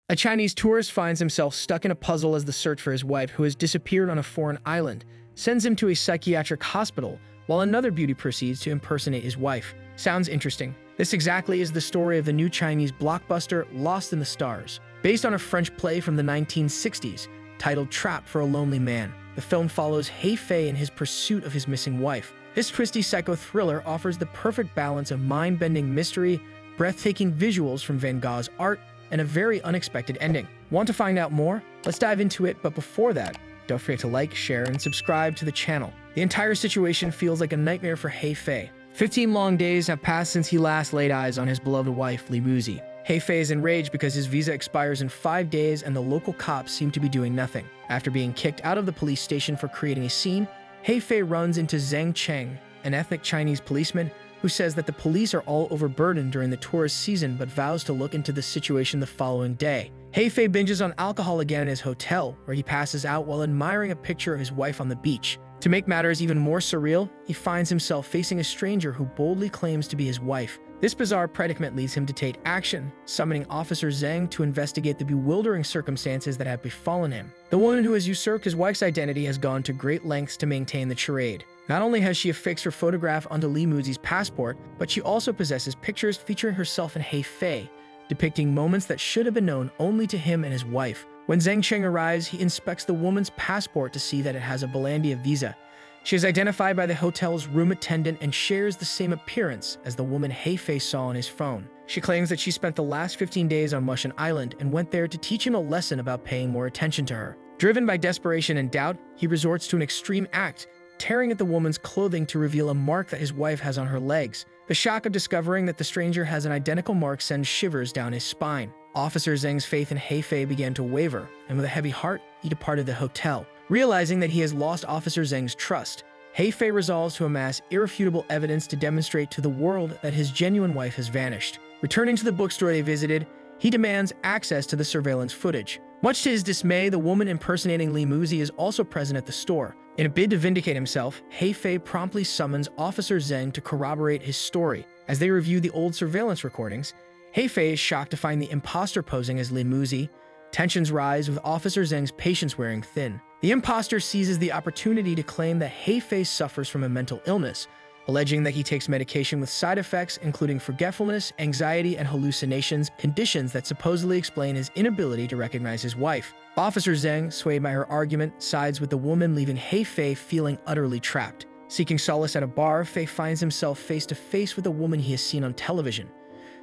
A Chinese tourist finds himself stuck in a puzzle as the search for his wife, who has disappeared on a foreign island, sends him to a psychiatric hospital, while another beauty proceeds to impersonate his wife. Sounds interesting. This exactly is the story of the new Chinese blockbuster Lost in the Stars. Based on a French play from the 1960s, titled Trap for a Lonely Man, the film follows He Fei in his pursuit of his missing wife. This twisty psycho-thriller offers the perfect balance of mind-bending mystery, breathtaking visuals from Van Gogh's art, and a very unexpected ending. Want to find out more? Let's dive into it, but before that, don't forget to like, share, and subscribe to the channel. The entire situation feels like a nightmare for He Fei. 15 long days have passed since he last laid eyes on his beloved wife, Li Muzi. He Fei is enraged because his visa expires in 5 days and the local cops seem to be doing nothing. After being kicked out of the police station for creating a scene, He Fei runs into Zhang Cheng, an ethnic Chinese policeman, who says that the police are all overburdened during the tourist season but vows to look into the situation the following day. He Fei binges on alcohol again in his hotel, where he passes out while admiring a picture of his wife on the beach. To make matters even more surreal, he finds himself facing a stranger who boldly claims to be his wife. This bizarre predicament leads him to take action, summoning Officer Zhang to investigate the bewildering circumstances that have befallen him. The woman who has usurped his wife's identity has gone to great lengths to maintain the charade. Not only has she affixed her photograph onto Li Muzi's passport, but she also possesses pictures featuring herself and He Fei, depicting moments that should have been known only to him and his wife. When Zhang Cheng arrives, he inspects the woman's passport to see that it has a Balandia visa. She is identified by the hotel's room attendant and shares the same appearance as the woman He Fei saw on his phone. She claims that she spent the last 15 days on Mushan Island and went there to teach him a lesson about paying more attention to her. Driven by desperation and doubt, he resorts to an extreme act, tearing at the woman's clothing to reveal a mark that his wife has on her legs. The shock of discovering that the stranger has an identical mark sends shivers down his spine. Officer Zhang's faith in He Fei began to waver, and with a heavy heart, he departed the hotel. Realizing that he has lost Officer Zhang's trust, He Fei resolves to amass irrefutable evidence to demonstrate to the world that his genuine wife has vanished. Returning to the bookstore they visited, he demands access to the surveillance footage. Much to his dismay, the woman impersonating Li Muzi is also present at the store. In a bid to vindicate himself, He Fei promptly summons Officer Zhang to corroborate his story. As they review the old surveillance recordings, He Fei is shocked to find the impostor posing as Li Muzi. Tensions rise, with Officer Zhang's patience wearing thin. The impostor seizes the opportunity to claim that He Fei suffers from a mental illness, alleging that he takes medication with side effects including forgetfulness, anxiety, and hallucinations, conditions that supposedly explain his inability to recognize his wife. Officer Zhang, swayed by her argument, sides with the woman, leaving He Fei feeling utterly trapped. Seeking solace at a bar, Fei finds himself face to face with a woman he has seen on television.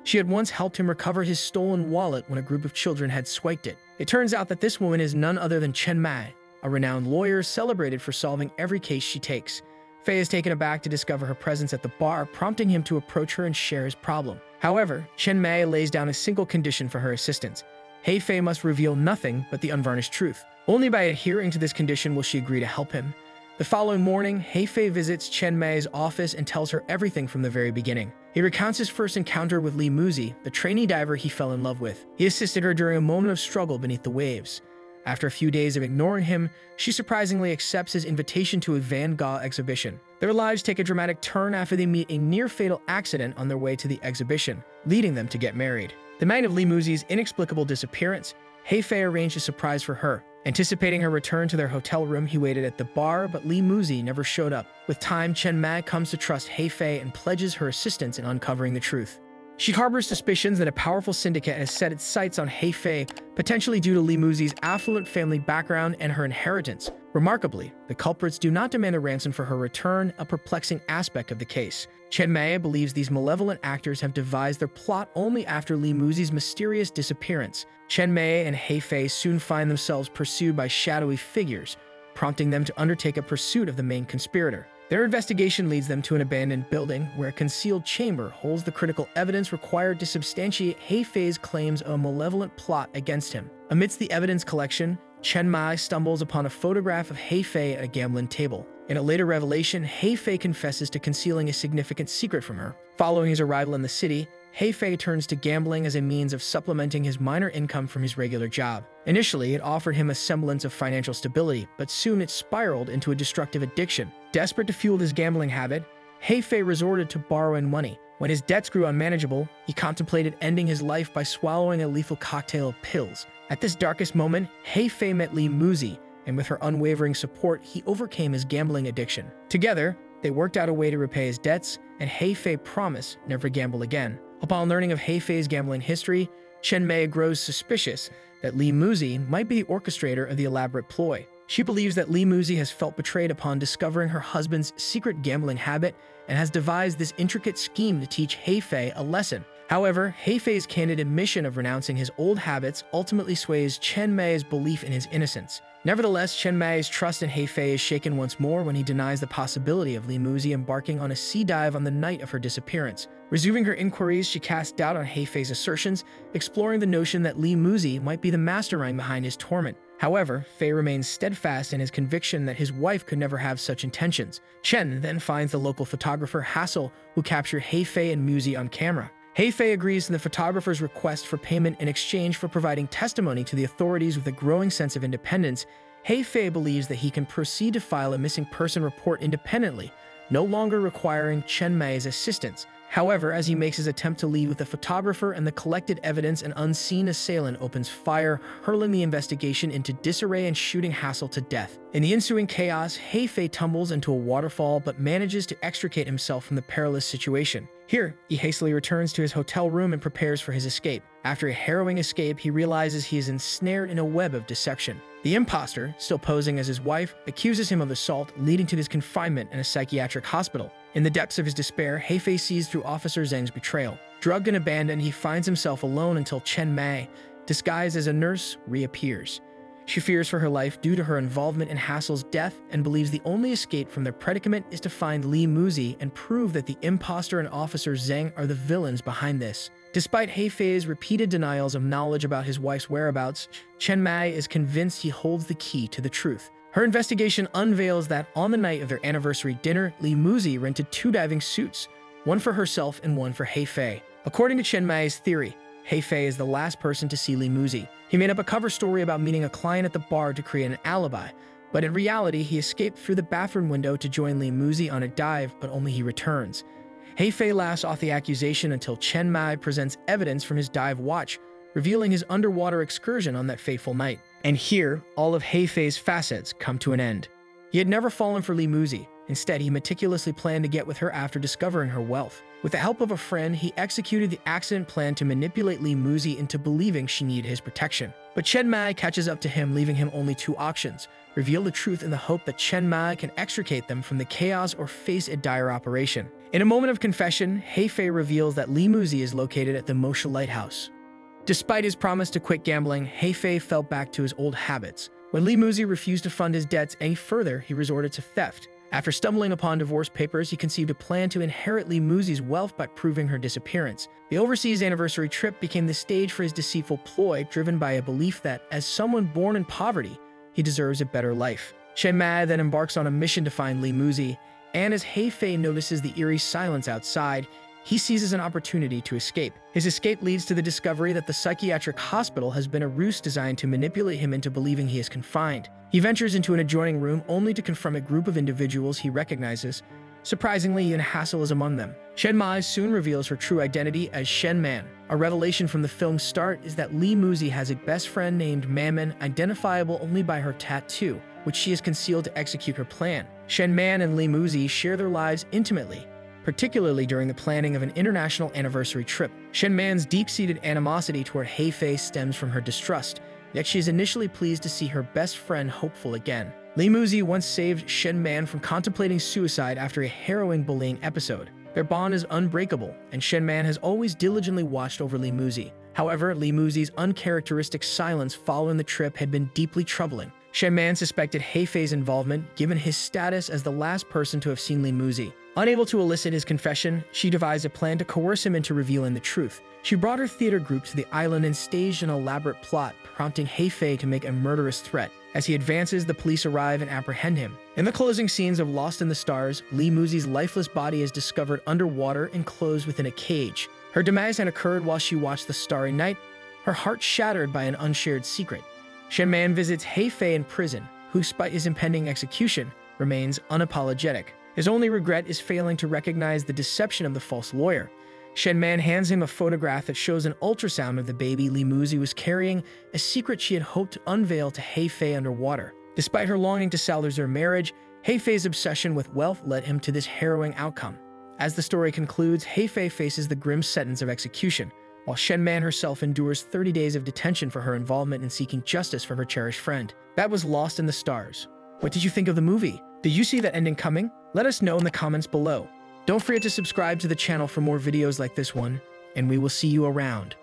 She had once helped him recover his stolen wallet when a group of children had swiped it. It turns out that this woman is none other than Chen Mai, a renowned lawyer celebrated for solving every case she takes. Fei is taken aback to discover her presence at the bar, prompting him to approach her and share his problem. However, Chen Mai lays down a single condition for her assistance. He Fei must reveal nothing but the unvarnished truth. Only by adhering to this condition will she agree to help him. The following morning, He Fei visits Chen Mai's office and tells her everything from the very beginning. He recounts his first encounter with Li Muzi, the trainee diver he fell in love with. He assisted her during a moment of struggle beneath the waves. After a few days of ignoring him, she surprisingly accepts his invitation to a Van Gogh exhibition. Their lives take a dramatic turn after they meet a near-fatal accident on their way to the exhibition, leading them to get married. The night of Li Muzi's inexplicable disappearance, He Fei arranged a surprise for her. Anticipating her return to their hotel room, he waited at the bar, but Li Muzi never showed up. With time, Chen Mai comes to trust He Fei and pledges her assistance in uncovering the truth. She harbors suspicions that a powerful syndicate has set its sights on He Fei, potentially due to Li Muzi's affluent family background and her inheritance. Remarkably, the culprits do not demand a ransom for her return, a perplexing aspect of the case. Chen Mai believes these malevolent actors have devised their plot only after Li Muzi's mysterious disappearance. Chen Mai and He Fei soon find themselves pursued by shadowy figures, prompting them to undertake a pursuit of the main conspirator. Their investigation leads them to an abandoned building where a concealed chamber holds the critical evidence required to substantiate He Fei's claims of a malevolent plot against him. Amidst the evidence collection, Chen Mai stumbles upon a photograph of He Fei at a gambling table. In a later revelation, He Fei confesses to concealing a significant secret from her. Following his arrival in the city, He Fei turns to gambling as a means of supplementing his minor income from his regular job. Initially, it offered him a semblance of financial stability, but soon it spiraled into a destructive addiction. Desperate to fuel his gambling habit, He Fei resorted to borrowing money. When his debts grew unmanageable, he contemplated ending his life by swallowing a lethal cocktail of pills. At this darkest moment, Hei-Fei met Li Muzi, and with her unwavering support, he overcame his gambling addiction. Together, they worked out a way to repay his debts, and Hei-Fei promised never to gamble again. Upon learning of Hei-Fei's gambling history, Chen Mei grows suspicious that Li Muzi might be the orchestrator of the elaborate ploy. She believes that Li Muzi has felt betrayed upon discovering her husband's secret gambling habit and has devised this intricate scheme to teach Hei-Fei a lesson. However, Hei-Fei's candid admission of renouncing his old habits ultimately sways Chen Mei's belief in his innocence. Nevertheless, Chen Mei's trust in Hei-Fei is shaken once more when he denies the possibility of Li Muzi embarking on a sea dive on the night of her disappearance. Resuming her inquiries, she casts doubt on Hei-Fei's assertions, exploring the notion that Li Muzi might be the mastermind behind his torment. However, Fei remains steadfast in his conviction that his wife could never have such intentions. Chen then finds the local photographer Hassel, who captured Hei-Fei and Muzi on camera. Hei-Fei agrees to the photographer's request for payment in exchange for providing testimony to the authorities with a growing sense of independence. Hei-Fei believes that he can proceed to file a missing person report independently, no longer requiring Chen Mei's assistance. However, as he makes his attempt to leave with the photographer and the collected evidence, an unseen assailant opens fire, hurling the investigation into disarray and shooting Hassel to death. In the ensuing chaos, Hei-Fei tumbles into a waterfall but manages to extricate himself from the perilous situation. Here, he hastily returns to his hotel room and prepares for his escape. After a harrowing escape, he realizes he is ensnared in a web of deception. The impostor, still posing as his wife, accuses him of assault, leading to his confinement in a psychiatric hospital. In the depths of his despair, Hei-Fei sees through Officer Zhang's betrayal. Drugged and abandoned, he finds himself alone until Chen Mei, disguised as a nurse, reappears. She fears for her life due to her involvement in Hassel's death and believes the only escape from their predicament is to find Li Muzi and prove that the impostor and Officer Zhang are the villains behind this. Despite Hei-Fei's repeated denials of knowledge about his wife's whereabouts, Chen Mei is convinced he holds the key to the truth. Her investigation unveils that on the night of their anniversary dinner, Li Muzi rented 2 diving suits, one for herself and one for Hei-Fei. According to Chen Mei's theory, Hei-Fei is the last person to see Li Muzi. He made up a cover story about meeting a client at the bar to create an alibi, but in reality, he escaped through the bathroom window to join Li Muzi on a dive, but only he returns. Hei-Fei laughs off the accusation until Chen Mei presents evidence from his dive watch, revealing his underwater excursion on that fateful night. And here, all of Hei-Fei's facets come to an end. He had never fallen for Li Muzi. Instead, he meticulously planned to get with her after discovering her wealth. With the help of a friend, he executed the accident plan to manipulate Li Muzi into believing she needed his protection. But Chen Mei catches up to him, leaving him only 2 options: reveal the truth in the hope that Chen Mei can extricate them from the chaos or face a dire operation. In a moment of confession, Hei-Fei reveals that Li Muzi is located at the Moshe Lighthouse. Despite his promise to quit gambling, Hei-Fei fell back to his old habits. When Li Muzi refused to fund his debts any further, he resorted to theft. After stumbling upon divorce papers, he conceived a plan to inherit Li Muzi's wealth by proving her disappearance. The overseas anniversary trip became the stage for his deceitful ploy, driven by a belief that, as someone born in poverty, he deserves a better life. Chen Mei then embarks on a mission to find Li Muzi, and as Hei-Fei notices the eerie silence outside, he seizes an opportunity to escape. His escape leads to the discovery that the psychiatric hospital has been a ruse designed to manipulate him into believing he is confined. He ventures into an adjoining room only to confront a group of individuals he recognizes. Surprisingly, Yin Hassel is among them. Chen Mei soon reveals her true identity as Shen Man. A revelation from the film's start is that Li Muzi has a best friend named Mammon, identifiable only by her tattoo, which she has concealed to execute her plan. Shen Man and Li Muzi share their lives intimately, particularly during the planning of an international anniversary trip. Shen Man's deep-seated animosity toward Hei-Fei stems from her distrust, yet she is initially pleased to see her best friend hopeful again. Li Muzi once saved Shen Man from contemplating suicide after a harrowing bullying episode. Their bond is unbreakable, and Shen Man has always diligently watched over Li Muzi. However, Li Muzi's uncharacteristic silence following the trip had been deeply troubling. Shen Man suspected Hei-Fei's involvement, given his status as the last person to have seen Li Muzi. Unable to elicit his confession, she devised a plan to coerce him into revealing the truth. She brought her theater group to the island and staged an elaborate plot, prompting Hei-Fei to make a murderous threat. As he advances, the police arrive and apprehend him. In the closing scenes of Lost in the Stars, Li Muzi's lifeless body is discovered underwater enclosed within a cage. Her demise had occurred while she watched the starry night, her heart shattered by an unshared secret. Shen Man visits Hei-Fei in prison, who, despite his impending execution, remains unapologetic. His only regret is failing to recognize the deception of the false lawyer. Shen Man hands him a photograph that shows an ultrasound of the baby Li Muzi was carrying, a secret she had hoped to unveil to He Fei underwater. Despite her longing to salvage their marriage, He Fei's obsession with wealth led him to this harrowing outcome. As the story concludes, He Fei faces the grim sentence of execution, while Shen Man herself endures 30 days of detention for her involvement in seeking justice for her cherished friend. That was Lost in the Stars. What did you think of the movie? Did you see that ending coming? Let us know in the comments below. Don't forget to subscribe to the channel for more videos like this one, and we will see you around.